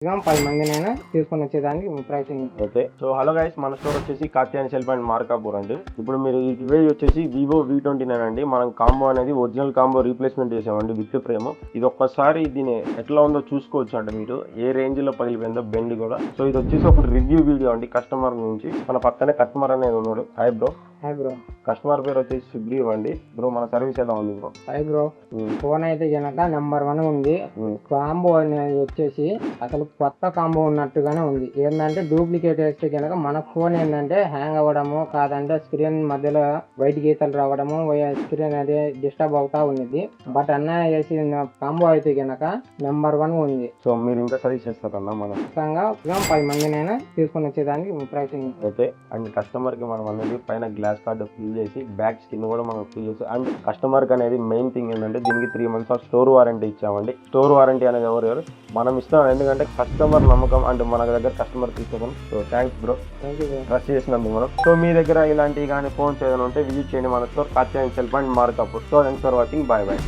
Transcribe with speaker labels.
Speaker 1: 10 మందినైనా తీసుకొని వచ్చేదానికి ప్రయత్నం.
Speaker 2: ఓకే. సో హలో గైస్, మన స్టోర్ వచ్చేసి కాత్యాయని సెల్ పాయింట్ మార్కాపూర్ అండి. ఇప్పుడు మీరు ఈ వచ్చేసి వివో V29 అండి. మనం కాంబో అనేది ఒరిజినల్ కాంబో రీప్లేస్మెంట్ చేసామండి విత్ ఫ్రేమ్. ఇది ఒక్కసారి దీని ఎట్లా ఉందో చూసుకోవచ్చు అండి మీరు, ఏ రేంజ్ లో పగిలిపోయిందో బెండ్ కూడా. సో ఇది వచ్చేసి ఒక రివ్యూ వీడియో అండి కస్టమర్ నుంచి. మన పక్కనే కస్టమర్ అనేది ఉన్నాడు. Hi bro.
Speaker 1: Hi bro.
Speaker 2: Customer పేరు వచ్చేసి సుగ్రీవ్ అండి. బ్రో మన సర్వీస్ ఎలా ఉంది బ్రో?
Speaker 1: Hi bro. ఫోన్ అయితే కనుక నెంబర్ 1 ఉంది. కాంబో అనేది వచ్చేసి అసలు కొత్త కాంబో ఉన్నట్టుగానే ఉంది. ఏంటంటే డూప్లికేట్ వేస్తే కనుక మన ఫోన్ ఏంటంటే హ్యాంగ్ అవ్వడము, కాదంటే స్క్రీన్ మధ్యలో వైట్ గీతలు రావడము, స్క్రీన్ అది డిస్టర్బ్ అవుతా ఉంది. బట్ అన్న వేసి కాంబో అయితే కనుక నెంబర్ 1 ఉంది.
Speaker 2: సో మీరు ఇంకా సర్వీస్ చేస్తారన్నా మనం
Speaker 1: 10 మందినైనా తీసుకొని వచ్చేదానికి ప్రయత్నం.
Speaker 2: ఓకే. అండ్ కస్టమర్ కి మనం అనేది పైన గ్లాస్ కార్డ్ ఫిల్ చేసి బ్యాక్ స్కిన్ కూడా మనం ఫిల్ చేసి, అండ్ కస్టమర్ కి అనేది మెయిన్ థింగ్ ఏంటంటే దీనికి 3 months ఆఫ్ స్టోర్ వారంటీ ఇచ్చామండి. స్టోర్ వారంటీ అనేది ఎవరు మనం ఇస్తాం, ఎందుకంటే కస్టమర్ నమ్మకం అండ్ మన దగ్గర కస్టమర్ తీసుకోవడం. సో థ్యాంక్స్ బ్రో, ట్రస్ట్ చేసినందుకు మనం. సో మీ దగ్గర ఇలాంటి కానీ ఫోన్స్ ఏదైనా ఉంటే విజిట్ చేయండి మన store Katyayani cell point Markapur. So thanks for watching. Bye bye.